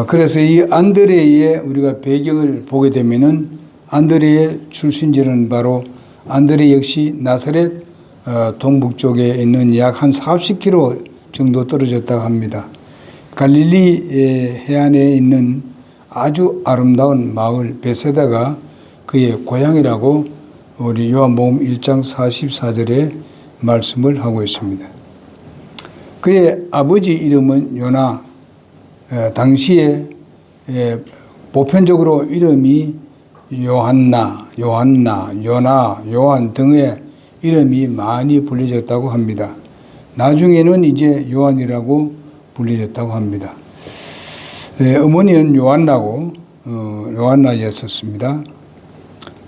그래서 이 안드레의 우리가 배경을 보게 되면은 안드레의 출신지는 바로 안드레 역시 나사렛 동북쪽에 있는 약 한 40km 정도 떨어졌다고 합니다. 갈릴리 해안에 있는 아주 아름다운 마을 베세다가 그의 고향이라고 우리 요한복음 1장 44절에 말씀을 하고 있습니다. 그의 아버지 이름은 요나, 당시에 보편적으로 이름이 요한나, 요나, 요한 등의 이름이 많이 불려졌다고 합니다. 나중에는 이제 요한이라고 불려졌다고 합니다. 어머니는 요한나였었습니다.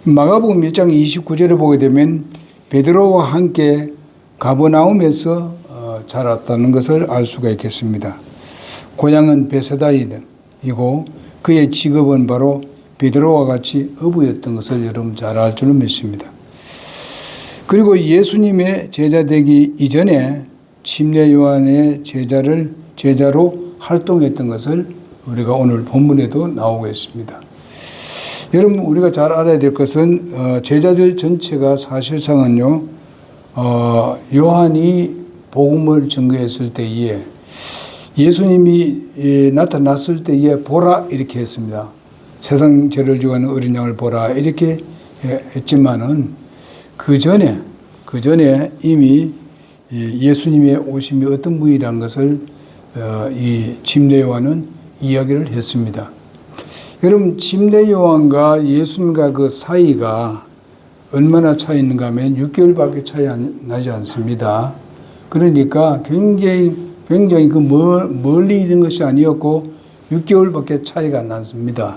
마가복음 1장 29절에 보게 되면 베드로와 함께 가버나움에서 자랐다는 것을 알 수가 있겠습니다. 고향은 베세다이고 그의 직업은 바로 베드로와 같이 어부였던 것을 여러분 잘 알 줄로 믿습니다. 그리고 예수님의 제자 되기 이전에 침례 요한의 제자로 활동했던 것을 우리가 오늘 본문에도 나오고 있습니다. 여러분 우리가 잘 알아야 될 것은 제자들 전체가 사실상은요 요한이 복음을 전거했을 때에 예수님이 나타났을 때에 보라 이렇게 했습니다. 세상 죄를 지고 하는 어린 양을 보라 이렇게 했지만은 그 전에 이미 예수님의 오심이 어떤 분이라는 것을 이 침례 요한은 이야기를 했습니다. 여러분 침례 요한과 예수님과 그 사이가 얼마나 차이 있는가 하면 6개월밖에 차이 나지 않습니다. 그러니까 굉장히 그 멀리 있는 것이 아니었고 6개월밖에 차이가 안 났습니다.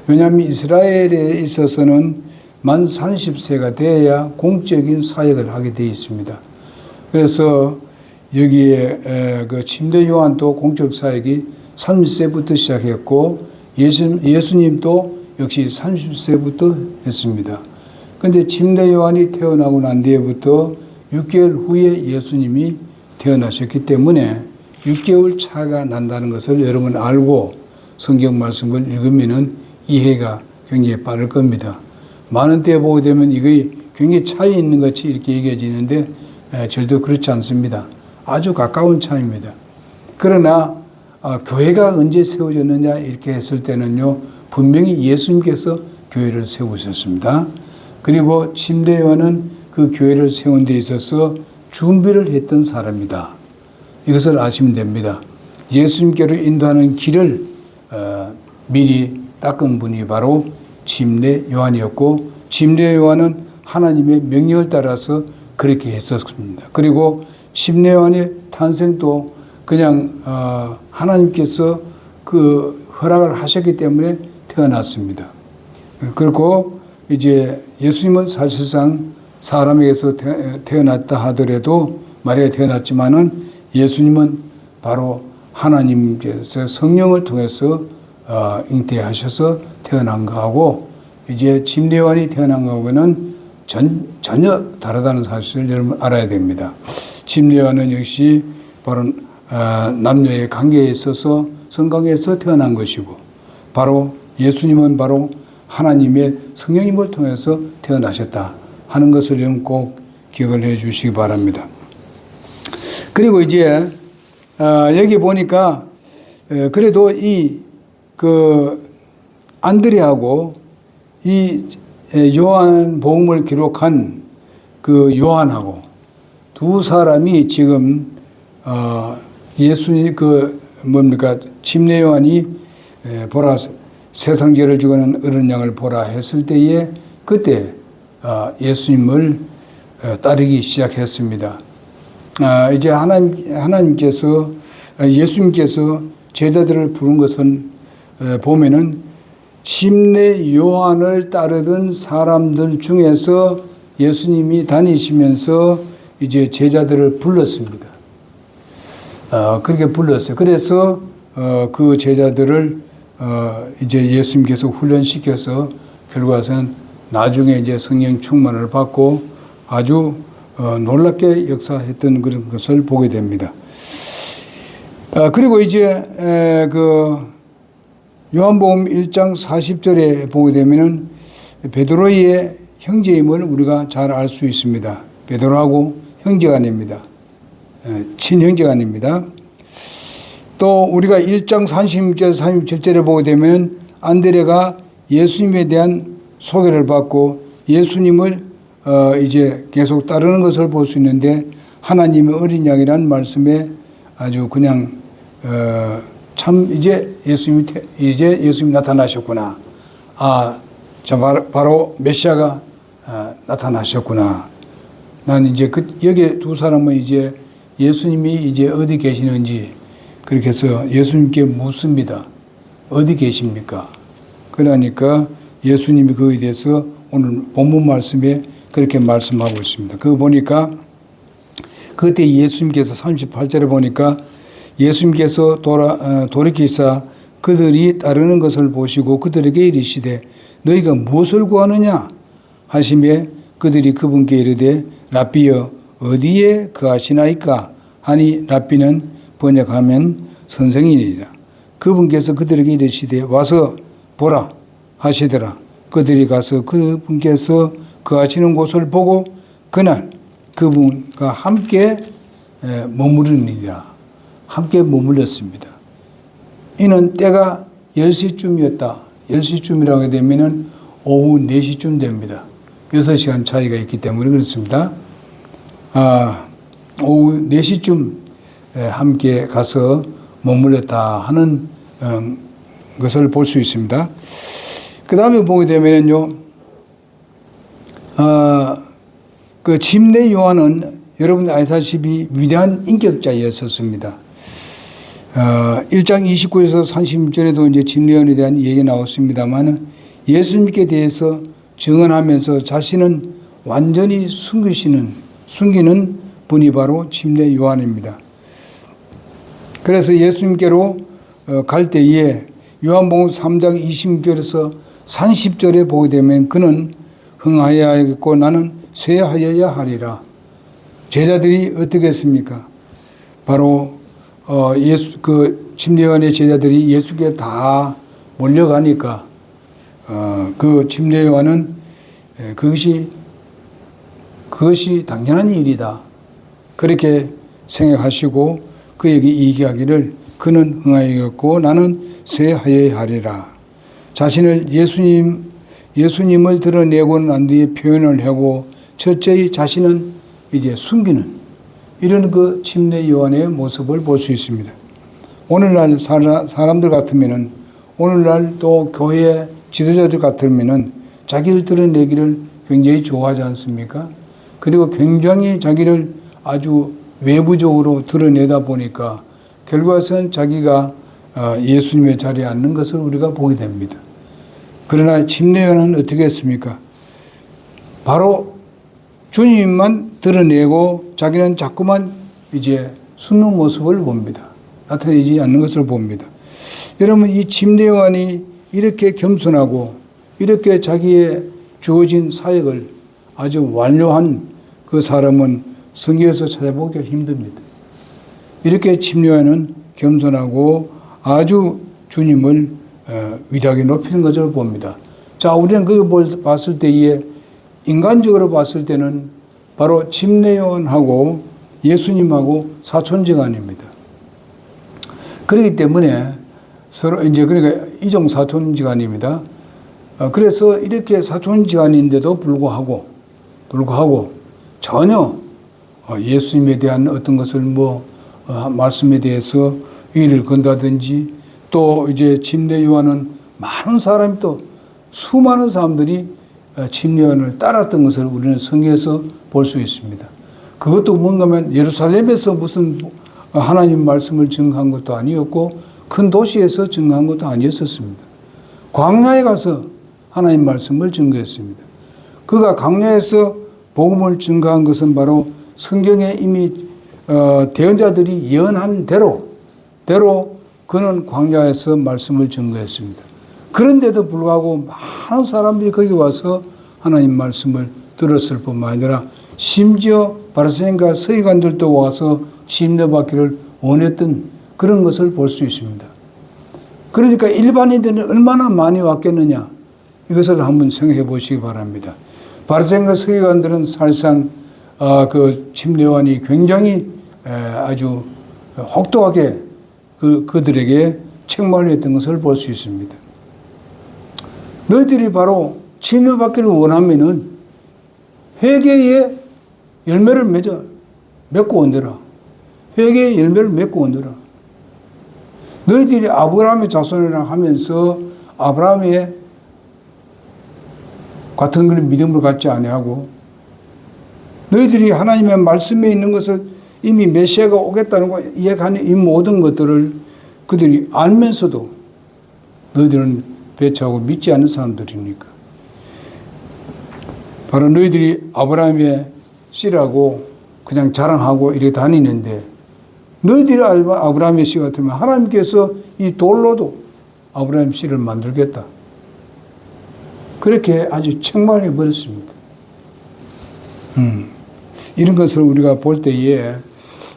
왜냐하면 이스라엘에 있어서는 만 30세가 돼야 공적인 사역을 하게 되어 있습니다. 그래서 여기에 그 침례 요한도 공적 사역이 30세부터 시작했고 예수님도 역시 30세부터 했습니다. 그런데 침례 요한이 태어나고 난 뒤에부터 6개월 후에 예수님이 태어나셨기 때문에 6개월 차가 난다는 것을 여러분 알고 성경 말씀을 읽으면 이해가 굉장히 빠를 겁니다. 많은 때에 보게 되면 이게 굉장히 차이 있는 것이 이렇게 얘기해지는데 절대 그렇지 않습니다. 아주 가까운 차이입니다. 그러나 교회가 언제 세워졌느냐 이렇게 했을 때는요 분명히 예수님께서 교회를 세우셨습니다. 그리고 침례 요한은 그 교회를 세운 데 있어서 준비를 했던 사람이다. 이것을 아시면 됩니다. 예수님께로 인도하는 길을 미리 닦은 분이 바로 침례 요한이었고 침례 요한은 하나님의 명령을 따라서 그렇게 했었습니다. 그리고 침례 요한의 탄생도 그냥 하나님께서 그 허락을 하셨기 때문에 태어났습니다. 그리고 이제 예수님은 사실상 사람에게서 태어났다 하더라도 마리아에 태어났지만은 예수님은 바로 하나님께서 성령을 통해서 잉태하셔서 태어난 거하고 이제 침례 요한이 태어난 거하고는 전혀 다르다는 사실을 여러분 알아야 됩니다. 침례 요한은 역시 바로 남녀의 관계에 있어서 성관계에서 태어난 것이고 바로 예수님은 바로 하나님의 성령님을 통해서 태어나셨다 하는 것을 여러분 꼭 기억을 해 주시기 바랍니다. 그리고 이제 여기 보니까 그래도 그 안드레하고 이 요한 복음을 기록한 그 요한하고 두 사람이 지금 예수님 침례 요한이 보라 세상 죄를 지고 있는 어린 양을 보라 했을 때에 그때 예수님을 따르기 시작했습니다. 이제 하나님께서 예수님께서 제자들을 부른 것은 보면은 침례 요한을 따르던 사람들 중에서 예수님이 다니시면서 이제 제자들을 불렀습니다. 그렇게 불렀어요. 그래서 그 제자들을 이제 예수님께서 훈련시켜서 결과는 나중에 이제 성령 충만을 받고 아주 놀랍게 역사했던 그런 것을 보게 됩니다. 그리고 이제 요한복음 1장 40절에 보게 되면은 베드로의 형제임을 우리가 잘 알 수 있습니다. 베드로하고 형제가 아닙니다. 친형제가 아닙니다. 또 우리가 1장 36절 37절에 보게 되면 안드레가 예수님에 대한 소개를 받고 예수님을 이제 계속 따르는 것을 볼 수 있는데 하나님의 어린 양이라는 말씀에 아주 그냥 참 이제 예수님이 나타나셨구나. 바로 메시아가 나타나셨구나. 난 이제 여기 두 사람은 이제 예수님이 이제 어디 계시는지 그렇게 해서 예수님께 묻습니다. 어디 계십니까? 그러니까 예수님이 그에 대해서 오늘 본문 말씀에 그렇게 말씀하고 있습니다. 그거 보니까 그때 예수님께서 38절에 보니까 예수님께서 돌이키사 그들이 따르는 것을 보시고 그들에게 이르시되 너희가 무엇을 구하느냐 하시매 그들이 그분께 이르되 랍비여 어디에 거하시나이까 하니 랍비는 번역하면 선생이니라. 그분께서 그들에게 이르시되 와서 보라 하시더라. 그들이 가서 그분께서 거하시는 곳을 보고 그날 그분과 함께 머무르니라. 함께 머물렀습니다. 이는 때가 10시쯤이었다. 10시쯤이라고 하게 되면 오후 4시쯤 됩니다. 6시간 차이가 있기 때문에 그렇습니다. 오후 4시쯤 함께 가서 머물렀다 하는 것을 볼 수 있습니다. 그 다음에 보게 되면요, 그 침례 요한은 여러분들 아시다시피 위대한 인격자였었습니다. 1장 29에서 36절에도 이제 침례 요한에 대한 얘기가 나왔습니다만 예수님께 대해서 증언하면서 자신은 완전히 숨기는 분이 바로 침례 요한입니다. 그래서 예수님께로 갈 때에 요한복음 3장 26절에서 30절에 보게 되면 그는 흥하여야 하겠고 나는 쇠하여야 하리라. 제자들이 어떻게 했습니까? 바로 침례 요한의 제자들이 예수께 다 몰려가니까 그 침례 요한은 그것이 당연한 일이다. 그렇게 생각하시고 그에게 얘기하기를 그는 흥하여야겠고 나는 쇠하여야 하리라. 자신을 예수님을 드러내고 난 뒤에 표현을 하고 첫째의 자신은 이제 숨기는 이런 그 침례 요한의 모습을 볼 수 있습니다. 오늘날 사람들 같으면은 오늘날 또 교회 지도자들 같으면은 자기를 드러내기를 굉장히 좋아하지 않습니까? 그리고 굉장히 자기를 아주 외부적으로 드러내다 보니까 결과에서는 자기가 예수님의 자리에 앉는 것을 우리가 보게 됩니다. 그러나 침례 요한은 어떻게 했습니까? 바로 주님만 드러내고 자기는 자꾸만 이제 숨는 모습을 봅니다. 나타내지 않는 것을 봅니다. 여러분 이 침례 요한이 이렇게 겸손하고 이렇게 자기의 주어진 사역을 아주 완료한 그 사람은 성경에서 찾아보기가 힘듭니다. 이렇게 침례 요한은 겸손하고 아주 주님을 위대하게 높이는 것을 봅니다. 자, 우리는 그걸 봤을 때에 인간적으로 봤을 때는 바로 침례 요한하고 예수님하고 사촌지간입니다. 그렇기 때문에 서로 이제 그러니까 이종 사촌지간입니다. 그래서 이렇게 사촌지간인데도 불구하고 전혀 예수님에 대한 어떤 것을 말씀에 대해서 위를 건다든지 또 이제 침례 요한은 많은 사람이 또 수많은 사람들이 침례 요한을 따랐던 것을 우리는 성경에서 볼 수 있습니다. 그것도 뭔가 하면 예루살렘에서 무슨 하나님 말씀을 증거한 것도 아니었고 큰 도시에서 증거한 것도 아니었었습니다. 광야에 가서 하나님 말씀을 증거했습니다. 그가 광야에서 복음을 증거한 것은 바로 성경에 이미 대언자들이 예언한 대로 그는 광야에서 말씀을 증거했습니다. 그런데도 불구하고 많은 사람들이 거기 와서 하나님 말씀을 들었을 뿐만 아니라 심지어 바리새인과 서기관들도 와서 침례받기를 원했던 그런 것을 볼 수 있습니다. 그러니까 일반인들은 얼마나 많이 왔겠느냐. 이것을 한번 생각해 보시기 바랍니다. 바리새인과 서기관들은 사실상 그 침례요한이 굉장히 아주 혹독하게 그들에게 책망을 했던 것을 볼 수 있습니다. 너희들이 바로 침례받기를 원하면은 회개의 열매를 맺고 온대라. 회개의 열매를 맺고 온대라. 너희들이 아브라함의 자손이라 하면서 아브라함의 같은 그런 믿음을 갖지 아니하고 너희들이 하나님의 말씀에 있는 것을 이미 메시아가 오겠다는 거 이야기하는 이 모든 것들을 그들이 알면서도 너희들은 배척하고 믿지 않는 사람들이니까. 바로 너희들이 아브라함의 씨라고 그냥 자랑하고 이렇게 다니는데 너희들이 아브라함의 씨 같으면 하나님께서 이 돌로도 아브라함 씨를 만들겠다. 그렇게 아주 책망해 버렸습니다. 이런 것을 우리가 볼 때에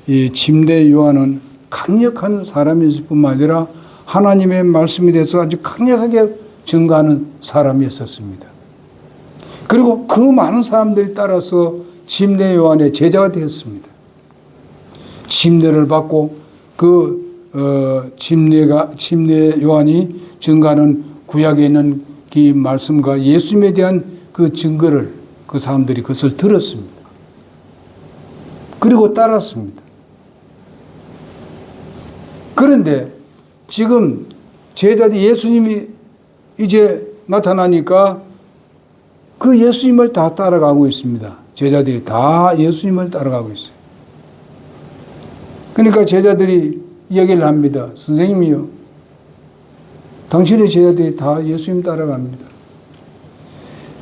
이 침례 요한은 강력한 사람이었을 뿐만 아니라 하나님의 말씀에 대해서 아주 강력하게 증거하는 사람이었습니다. 그리고 그 많은 사람들이 따라서 침례 요한의 제자가 되었습니다. 침례를 받고 그 침례 요한이 증거하는 구약에 있는 그 말씀과 예수님에 대한 그 증거를 그 사람들이 그것을 들었습니다. 그리고 따랐습니다. 그런데 지금 제자들이 예수님이 이제 나타나니까 그 예수님을 다 따라가고 있습니다. 제자들이 다 예수님을 따라가고 있어요. 그러니까 제자들이 이야기를 합니다. 선생님이요. 당신의 제자들이 다 예수님 따라갑니다.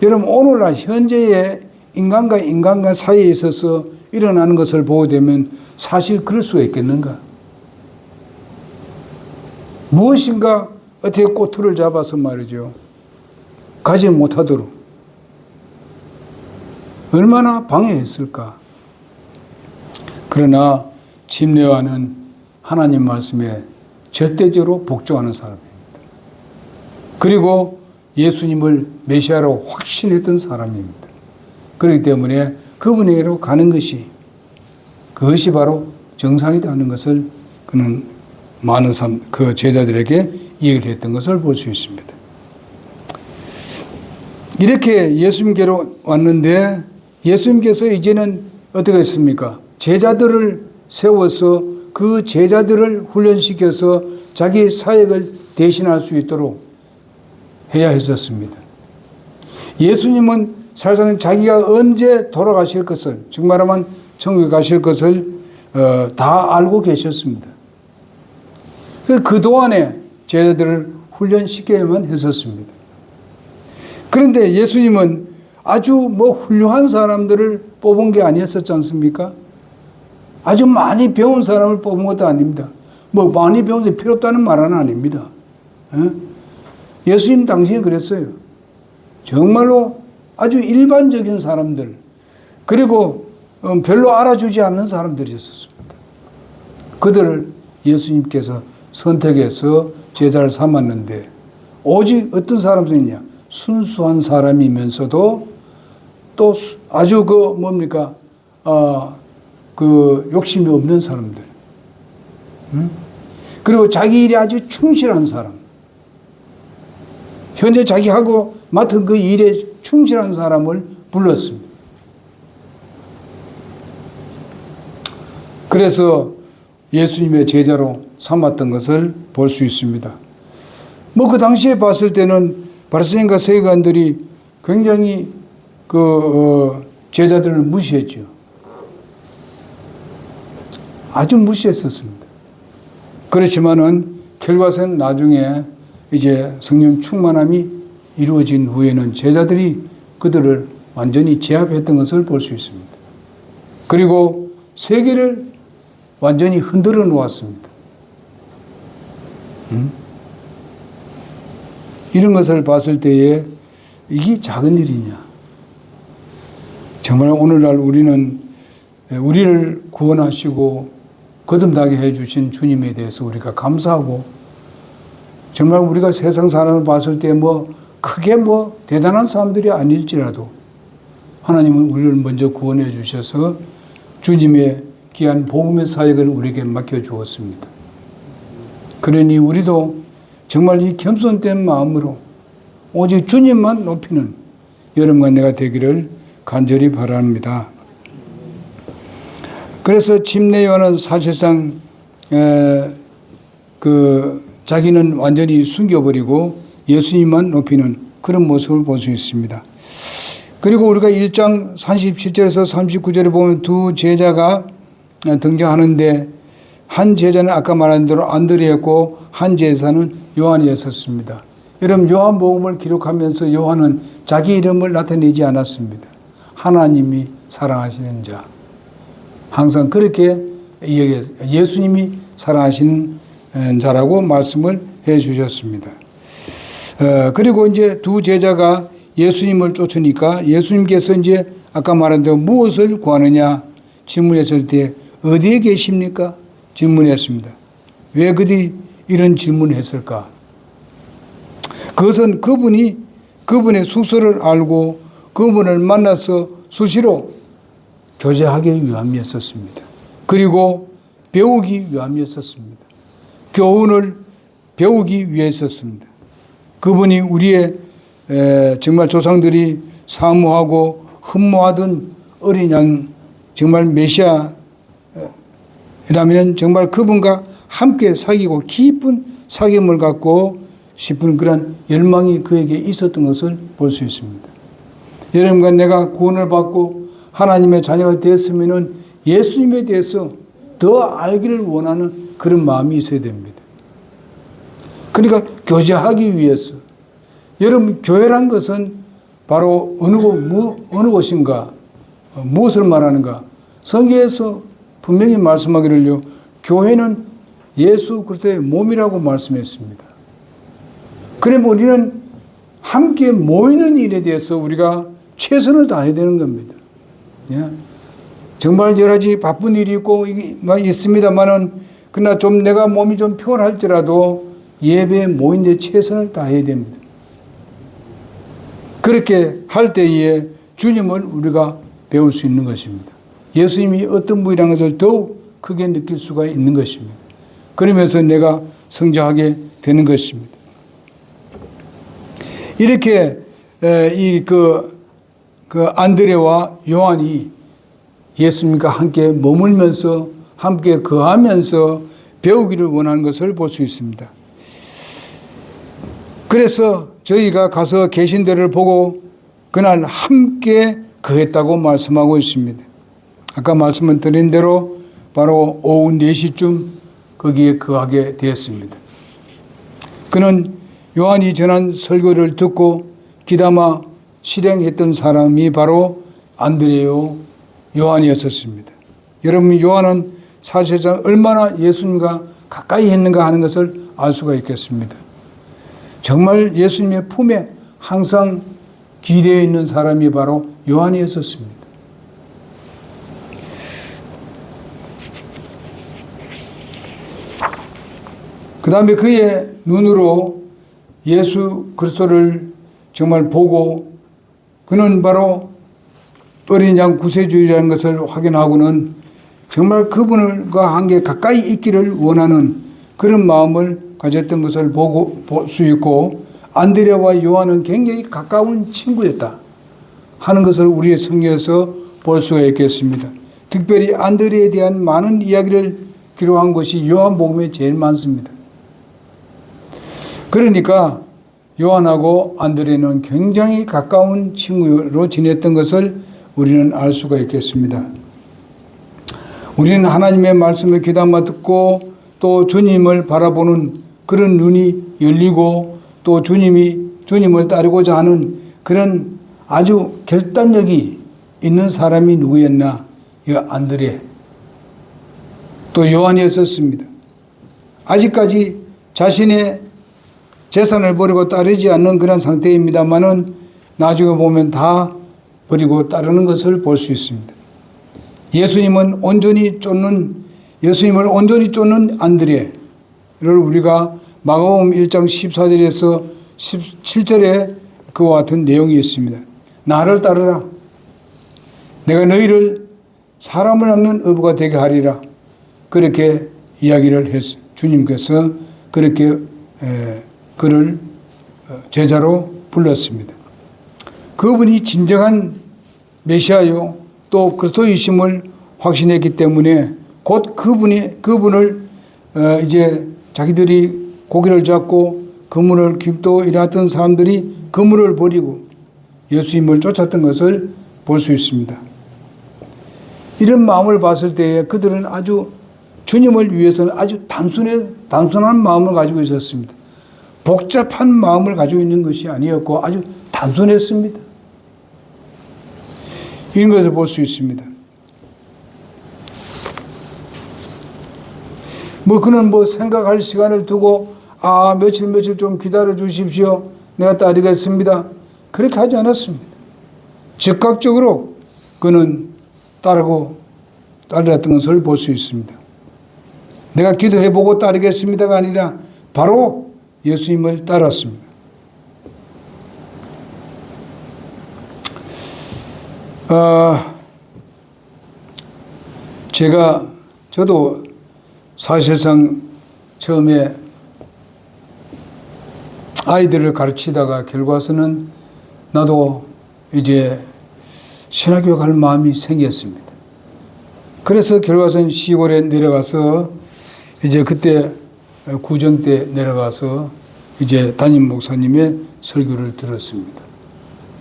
여러분 오늘날 현재의 인간과 인간과 사이에 있어서 일어나는 것을 보게 되면 사실 그럴 수가 있겠는가? 무엇인가 어떻게 꼬투를 잡아서 말이죠. 가지 못하도록 얼마나 방해했을까? 그러나 침례 요한은 하나님 말씀에 절대적으로 복종하는 사람입니다. 그리고 예수님을 메시아로 확신했던 사람입니다. 그렇기 때문에 그분에게로 가는 것이 그것이 바로 정상이다 하는 것을 그는 많은 그 제자들에게 얘기를 했던 것을 볼 수 있습니다. 이렇게 예수님께로 왔는데 예수님께서 이제는 어떻게 했습니까? 제자들을 세워서 그 제자들을 훈련시켜서 자기 사역을 대신할 수 있도록 해야 했었습니다. 예수님은 사실상 자기가 언제 돌아가실 것을, 즉 말하면 천국에 가실 것을 다 알고 계셨습니다. 그동안에 제자들을 훈련시켜야만 했었습니다. 그런데 예수님은 아주 훌륭한 사람들을 뽑은 게 아니었었지 않습니까? 아주 많이 배운 사람을 뽑은 것도 아닙니다. 많이 배운 게 필요 없다는 말은 아닙니다. 예수님 당시에 그랬어요. 정말로 아주 일반적인 사람들, 그리고 별로 알아주지 않는 사람들이었습니다. 그들을 예수님께서 선택해서 제자를 삼았는데 오직 어떤 사람들이냐? 순수한 사람이면서도 또 아주 욕심이 없는 사람들. 그리고 자기 일에 아주 충실한 사람. 현재 자기하고 맡은 그 일에 충실한 사람을 불렀습니다. 그래서 예수님의 제자로 삼았던 것을 볼 수 있습니다. 그 당시에 봤을 때는 바리새인과 서기관들이 굉장히 제자들을 무시했죠. 아주 무시했었습니다. 그렇지만은 결과는 나중에 이제 성령 충만함이 이루어진 후에는 제자들이 그들을 완전히 제압했던 것을 볼 수 있습니다. 그리고 세계를 완전히 흔들어 놓았습니다. 이런 것을 봤을 때에 이게 작은 일이냐. 정말 오늘날 우리를 구원하시고 거듭나게 해주신 주님에 대해서 우리가 감사하고 정말 우리가 세상 사람을 봤을 때 크게 대단한 사람들이 아닐지라도 하나님은 우리를 먼저 구원해 주셔서 주님의 귀한 복음의 사역을 우리에게 맡겨주었습니다. 그러니 우리도 정말 이 겸손된 마음으로 오직 주님만 높이는 여러분과 내가 되기를 간절히 바랍니다. 그래서 침례요한은 사실상 자기는 완전히 숨겨버리고 예수님만 높이는 그런 모습을 볼 수 있습니다. 그리고 우리가 1장 37절에서 39절에 보면 두 제자가 등장하는데 한 제자는 아까 말한 대로 안드레였고 한 제자는 요한이었습니다. 여러분 요한복음을 기록하면서 요한은 자기 이름을 나타내지 않았습니다. 하나님이 사랑하시는 자. 항상 그렇게 예수님이 사랑하시는 자라고 말씀을 해 주셨습니다. 그리고 이제 두 제자가 예수님을 쫓으니까 예수님께서 이제 아까 말한 대로 무엇을 구하느냐 질문했을 때 어디에 계십니까? 질문했습니다. 왜 그들이 이런 질문을 했을까? 그것은 그분의 숙소를 알고 그분을 만나서 수시로 교제하기 위함이었습니다. 그리고 배우기 위함이었습니다. 교훈을 배우기 위해서였습니다. 그분이 우리의 정말 조상들이 사모하고 흠모하던 어린 양 정말 메시아라면 정말 그분과 함께 사귀고 깊은 사귐을 갖고 싶은 그런 열망이 그에게 있었던 것을 볼 수 있습니다. 여러분과 내가 구원을 받고 하나님의 자녀가 되었으면 예수님에 대해서 더 알기를 원하는 그런 마음이 있어야 됩니다. 그러니까 교제하기 위해서 여러분 교회란 것은 바로 어느 곳인가 무엇을 말하는가 성경에서 분명히 말씀하기를요 교회는 예수 그리스도의 몸이라고 말씀했습니다. 그러면 우리는 함께 모이는 일에 대해서 우리가 최선을 다해야 되는 겁니다. 정말 여러 가지 바쁜 일이 있고 있습니다만은 그러나 좀 내가 몸이 좀 피곤할지라도 예배에 모인 데 최선을 다해야 됩니다. 그렇게 할 때에 주님을 우리가 배울 수 있는 것입니다. 예수님이 어떤 분이라는 것을 더욱 크게 느낄 수가 있는 것입니다. 그러면서 내가 성장하게 되는 것입니다. 이렇게 안드레와 요한이 예수님과 함께 머물면서 함께 거하면서 배우기를 원하는 것을 볼 수 있습니다. 그래서 저희가 가서 계신 데를 보고 그날 함께 거했다고 말씀하고 있습니다. 아까 말씀을 드린 대로 바로 오후 4시쯤 거기에 거하게 되었습니다. 그는 요한이 전한 설교를 듣고 귀담아 실행했던 사람이 바로 안드레요 요한이었습니다. 여러분 요한은 사실상 얼마나 예수님과 가까이 했는가 하는 것을 알 수가 있겠습니다. 정말 예수님의 품에 항상 기대어 있는 사람이 바로 요한이었습니다. 그 다음에 그의 눈으로 예수 그리스도를 정말 보고 그는 바로 어린 양 구세주이라는 것을 확인하고는 정말 그분과 함께 가까이 있기를 원하는 그런 마음을 가졌던 것을 볼 수 있고 안드레와 요한은 굉장히 가까운 친구였다 하는 것을 우리의 성경에서 볼 수가 있겠습니다. 특별히 안드레에 대한 많은 이야기를 기록한 것이 요한복음에 제일 많습니다. 그러니까 요한하고 안드레는 굉장히 가까운 친구로 지냈던 것을 우리는 알 수가 있겠습니다. 우리는 하나님의 말씀을 귀담아 듣고 또 주님을 바라보는 그런 눈이 열리고 또 주님을 따르고자 하는 그런 아주 결단력이 있는 사람이 누구였나? 이 안드레 또 요한이었습니다. 아직까지 자신의 재산을 버리고 따르지 않는 그런 상태입니다만은 나중에 보면 다 버리고 따르는 것을 볼 수 있습니다. 예수님을 온전히 쫓는 안드레를 우리가 마가복음 1장 14절에서 17절에 그와 같은 내용이 있습니다. 나를 따르라. 내가 너희를 사람을 낚는 어부가 되게 하리라. 그렇게 이야기를 했어요. 주님께서 그렇게 그를 제자로 불렀습니다. 그분이 진정한 메시아요 또 그리스도이심을 확신했기 때문에 곧 그분을 이제 자기들이 고기를 잡고 그물을 깁도 일하던 사람들이 그물을 버리고 예수님을 쫓았던 것을 볼 수 있습니다. 이런 마음을 봤을 때에 그들은 아주 주님을 위해서는 아주 단순한 마음을 가지고 있었습니다. 복잡한 마음을 가지고 있는 것이 아니었고 아주 단순했습니다. 이런 것을 볼 수 있습니다. 그는 생각할 시간을 두고 며칠 좀 기다려 주십시오. 내가 따르겠습니다. 그렇게 하지 않았습니다. 즉각적으로 그는 따르었던 것을 볼 수 있습니다. 내가 기도해보고 따르겠습니다가 아니라 바로 예수님을 따랐습니다. 저도 사실상 처음에 아이들을 가르치다가 결과서는 나도 이제 신학교 갈 마음이 생겼습니다. 그래서 결과서는 시골에 내려가서 이제 그때 구정 때 내려가서 이제 담임 목사님의 설교를 들었습니다.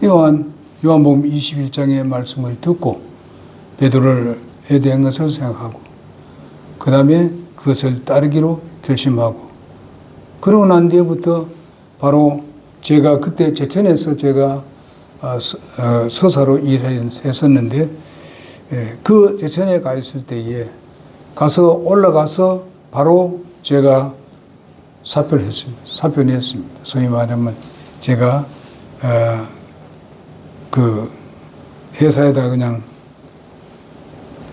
요한복음 21장의 말씀을 듣고 베드로에 대한 것을 생각하고 그 다음에 그것을 따르기로 결심하고 그러고 난 뒤부터 바로 제가 그때 제천에서 제가 서사로 일했었는데 그 제천에 가 있을 때에 올라가서 바로 제가 사표를 했습니다. 사표를 했습니다. 소위 말하면 제가 그 회사에다 그냥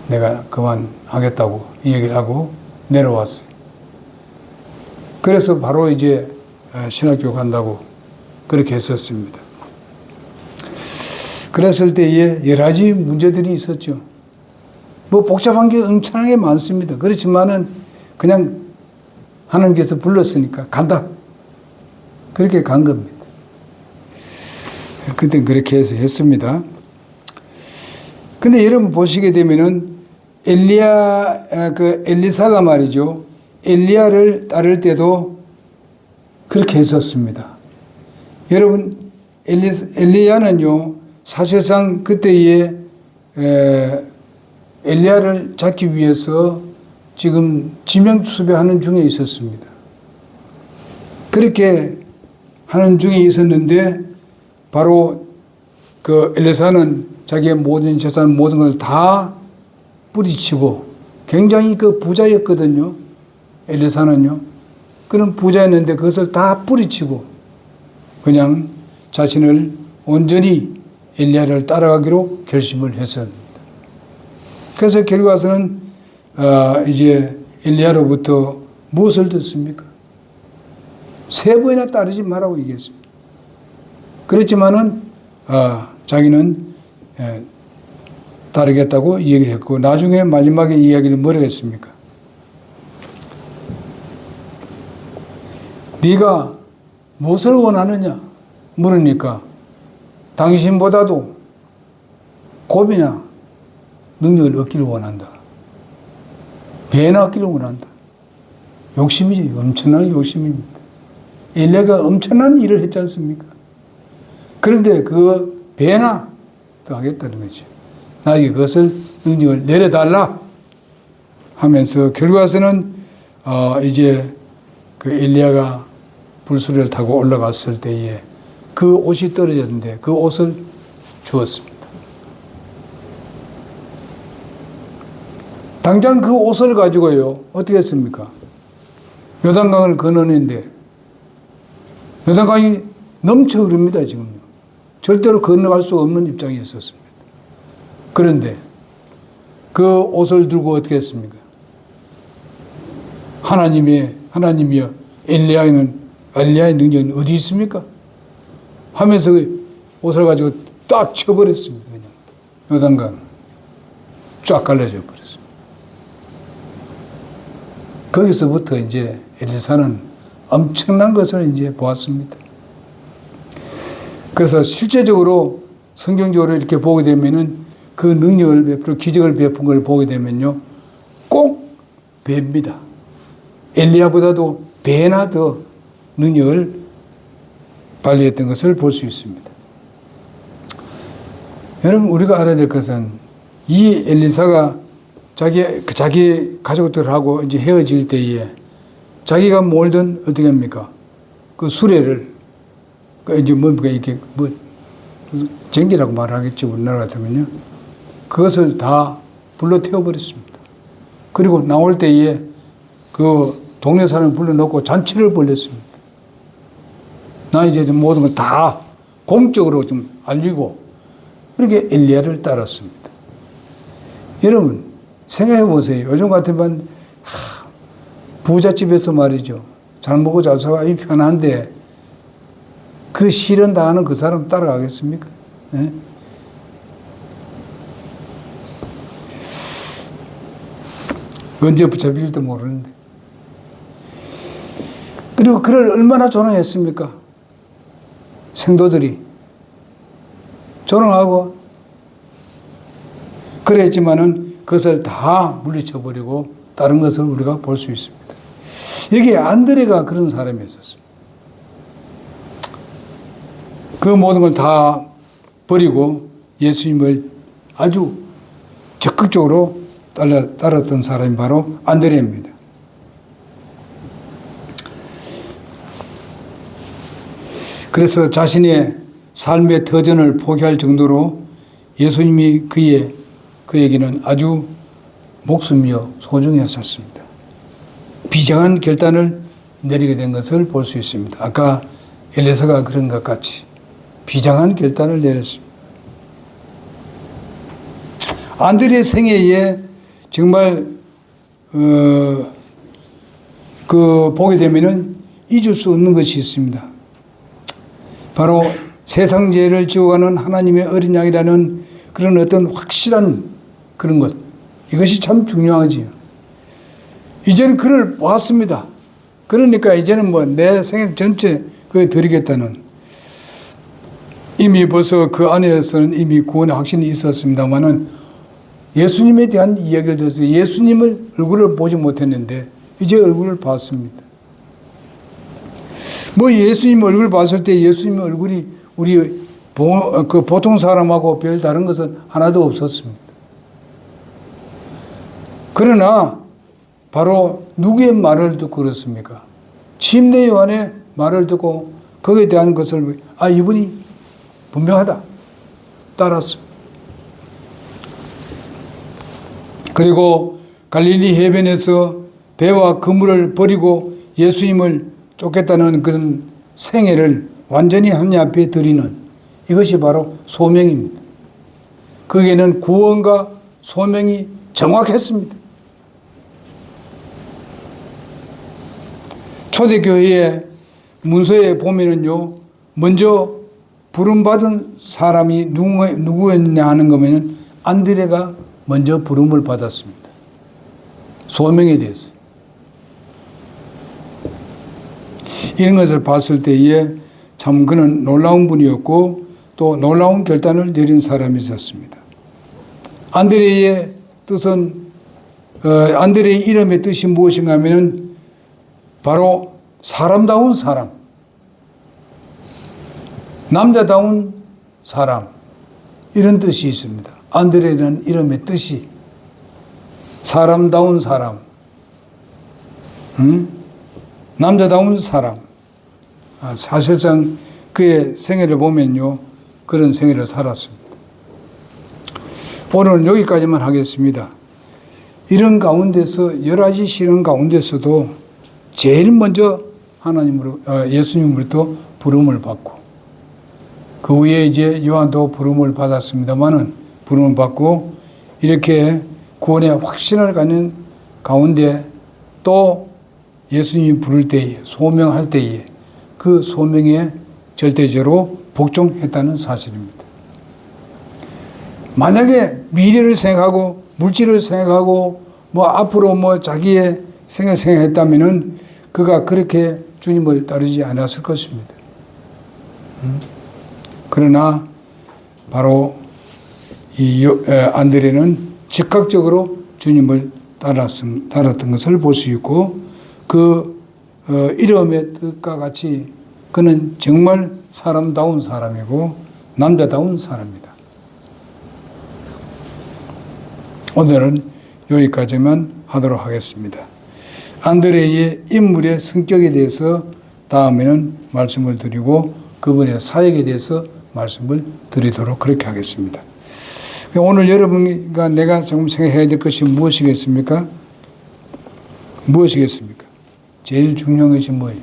내가 그만하겠다고 이 얘기를 하고 내려왔어요. 그래서 바로 이제 신학교 간다고 그렇게 했었습니다. 그랬을 때에 여러 가지 문제들이 있었죠. 복잡한 게 엄청나게 많습니다. 그렇지만은 그냥 하나님께서 불렀으니까 간다. 그렇게 간 겁니다. 그때 그렇게 해서 했습니다. 근데 여러분 보시게 되면은 엘리사가 말이죠. 엘리야를 따를 때도 그렇게 했었습니다. 여러분, 엘리야는요, 사실상 그때에 엘리야를 잡기 위해서 지금 지명수배하는 중에 있었습니다. 그렇게 하는 중에 있었는데 바로 그 엘리사는 자기의 모든 재산 모든 걸 다 뿌리치고 굉장히 그 부자였거든요. 엘리사는요. 그런 부자였는데 그것을 다 뿌리치고 그냥 자신을 온전히 엘리야를 따라가기로 결심을 했습니다. 그래서 결과서는 이제 엘리야로부터 무엇을 듣습니까? 3번이나 따르지 말라고 얘기했습니다. 그렇지만은 자기는 따르겠다고 얘기를 했고 나중에 마지막에 이야기를 뭐라고 했습니까? 네가 무엇을 원하느냐 물으니까 당신보다도 고비나 능력을 얻기를 원한다. 배나 얻기를 원한다. 욕심이지. 엄청난 욕심입니다. 엘리야가 엄청난 일을 했지 않습니까? 그런데 그 배나 더 하겠다는 거죠. 나에게 그것을 능력을 내려달라 하면서 결과서는 이제 그 엘리야가 불수레를 타고 올라갔을 때에 그 옷이 떨어졌는데 그 옷을 주었습니다. 당장 그 옷을 가지고요 어떻게 했습니까? 요단강을 건너는데 요단강이 넘쳐 흐릅니다. 지금요. 절대로 건너갈 수 없는 입장이 있었습니다. 그런데 그 옷을 들고 어떻게 했습니까? 하나님이여 엘리야의 능력은 어디 있습니까? 하면서 옷을 가지고 딱 쳐버렸습니다. 그냥 요단강 쫙 갈라져 버렸습니다. 거기서부터 이제 엘리사는 엄청난 것을 이제 보았습니다. 그래서 실제적으로 성경적으로 이렇게 보게 되면은 그 능력을 베풀어 기적을 베푼 걸 보게 되면요, 꼭 배입니다. 엘리야보다도 배나 더 능력을 발휘했던 것을 볼 수 있습니다. 여러분, 우리가 알아야 될 것은 이 엘리사가 자기 가족들하고 이제 헤어질 때에 자기가 몰던 어떻게 합니까? 그 수레를 이제 뭡니까? 이렇게 쟁기라고 말하겠죠. 우리나라 같으면요. 그것을 다 불러 태워버렸습니다. 그리고 나올 때에 그 동네 사람을 불러놓고 잔치를 벌였습니다. 나 이제 모든 걸 다 공적으로 좀 알리고 그렇게 엘리야를 따랐습니다. 여러분 생각해 보세요. 요즘 같으면 부잣집에서 말이죠. 잘 먹고 잘 살고 아주 편한데 그 실현 당하는 그 사람 따라가겠습니까? 네? 언제 붙잡힐지도 모르는데. 그리고 그를 얼마나 조롱했습니까? 생도들이 조롱하고 그랬지만은 그것을 다 물리쳐버리고 다른 것을 우리가 볼 수 있습니다. 여기에 안드레가 그런 사람이었었습니다. 그 모든 걸 다 버리고 예수님을 아주 적극적으로 따랐던 사람이 바로 안드레입니다. 그래서 자신의 삶의 터전을 포기할 정도로 예수님이 그에게는 아주 목숨이요 소중히 하셨습니다. 비장한 결단을 내리게 된 것을 볼 수 있습니다. 아까 엘리사가 그런 것 같이 비장한 결단을 내렸습니다. 안드레의 생애에 정말 보게 되면은 잊을 수 없는 것이 있습니다. 바로 세상 죄를 지워가는 하나님의 어린 양이라는 그런 어떤 확실한 그런 것, 이것이 참 중요하지요. 이제는 그를 보았습니다. 그러니까 이제는 뭐 내 생애 전체 그에 드리겠다는, 이미 벌써 그 안에서는 이미 구원의 확신이 있었습니다만은 예수님에 대한 이야기를 들어서 예수님을 얼굴을 보지 못했는데 이제 얼굴을 봤습니다. 뭐 예수님 얼굴을 봤을 때 예수님 얼굴이 우리 그 보통 사람하고 별 다른 것은 하나도 없었습니다. 그러나 바로 누구의 말을 듣고 그렇습니까? 침례 요한의 말을 듣고 거기에 대한 것을 이분이 분명하다 따랐습니다. 그리고 갈릴리 해변에서 배와 그물을 버리고 예수님을 쫓겠다는 그런 생애를 완전히 하나님 앞에 드리는 이것이 바로 소명입니다. 거기에는 구원과 소명이 정확했습니다. 초대교회의 문서에 보면은요, 먼저 부름받은 사람이 누구였냐 하는 거면 안드레가 먼저 부름을 받았습니다. 소명에 대해서. 이런 것을 봤을 때에 참 그는 놀라운 분이었고 또 놀라운 결단을 내린 사람이 있었습니다. 안드레의 뜻은, 안드레의 이름의 뜻이 무엇인가 하면 바로 사람다운 사람, 남자다운 사람, 이런 뜻이 있습니다. 안드레라는 이름의 뜻이 사람다운 사람, 남자다운 사람. 사실상 그의 생애를 보면요, 그런 생애를 살았습니다. 오늘은 여기까지만 하겠습니다. 이런 가운데서, 여러 가지 시련 가운데서도 제일 먼저 예수님으로부터 부름을 받고, 그 후에 이제 요한도 부름을 받았습니다만은, 부름을 받고, 이렇게 구원의 확신을 갖는 가운데 또 예수님이 부를 때에, 소명할 때에 그 소명에 절대적으로 복종했다는 사실입니다. 만약에 미래를 생각하고 물질을 생각하고 뭐 앞으로 뭐 자기의 생각했다면은 그가 그렇게 주님을 따르지 않았을 것입니다. 그러나 바로 이 안드레는 즉각적으로 주님을 따랐던 것을 볼 수 있고 그 이름의 뜻과 같이 그는 정말 사람다운 사람이고 남자다운 사람이다. 오늘은 여기까지만 하도록 하겠습니다. 안드레의 인물의 성격에 대해서 다음에는 말씀을 드리고 그분의 사역에 대해서 말씀을 드리도록 그렇게 하겠습니다. 오늘 여러분과 내가 조금 생각해야 될 것이 무엇이겠습니까? 무엇이겠습니까? 제일 중요한 것이 뭐예요?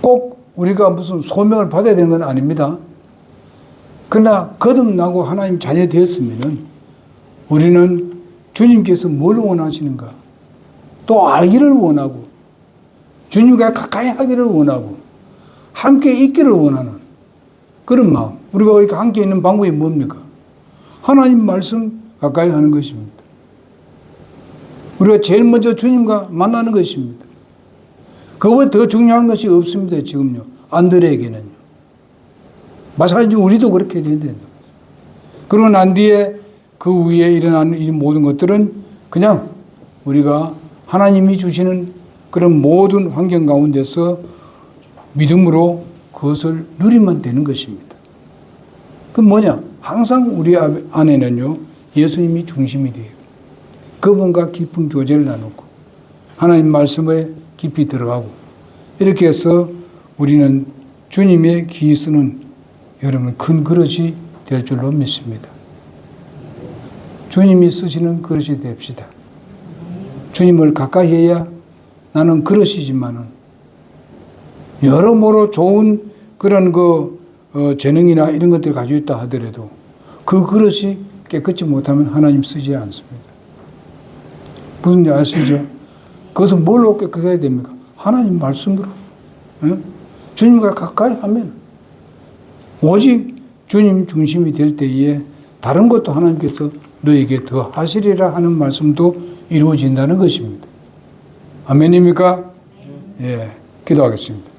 꼭 우리가 무슨 소명을 받아야 되는 건 아닙니다. 그러나 거듭나고 하나님 자녀 되었으면 우리는 주님께서 뭘 원하시는가? 또 알기를 원하고 주님과 가까이 하기를 원하고 함께 있기를 원하는 그런 마음. 우리가 이렇게 함께 있는 방법이 뭡니까? 하나님 말씀 가까이 하는 것입니다. 우리가 제일 먼저 주님과 만나는 것입니다. 그것보다 더 중요한 것이 없습니다. 지금요. 안드레에게는요. 마찬가지로 우리도 그렇게 돼야 된다. 그러고 난 뒤에 그 위에 일어나는 이 모든 것들은 그냥 우리가 하나님이 주시는 그런 모든 환경 가운데서 믿음으로 그것을 누리면 되는 것입니다. 그 뭐냐? 항상 우리 안에는요, 예수님이 중심이 돼요. 그분과 깊은 교제를 나누고, 하나님 말씀에 깊이 들어가고, 이렇게 해서 우리는 주님의 기 쓰는 여러분 큰 그릇이 될 줄로 믿습니다. 주님이 쓰시는 그릇이 됩시다. 주님을 가까이 해야 나는 그릇이지만은 여러모로 좋은 그런 재능이나 이런 것들을 가지고 있다 하더라도 그 그릇이 깨끗이 못하면 하나님 쓰지 않습니다. 무슨 일 아시죠? 그것은 뭘로 깨끗해야 됩니까? 하나님 말씀으로. 주님과 가까이 하면 오직 주님 중심이 될 때에 다른 것도 하나님께서 너에게 더 하시리라 하는 말씀도 이루어진다는 것입니다. 아멘입니까? 예, 기도하겠습니다.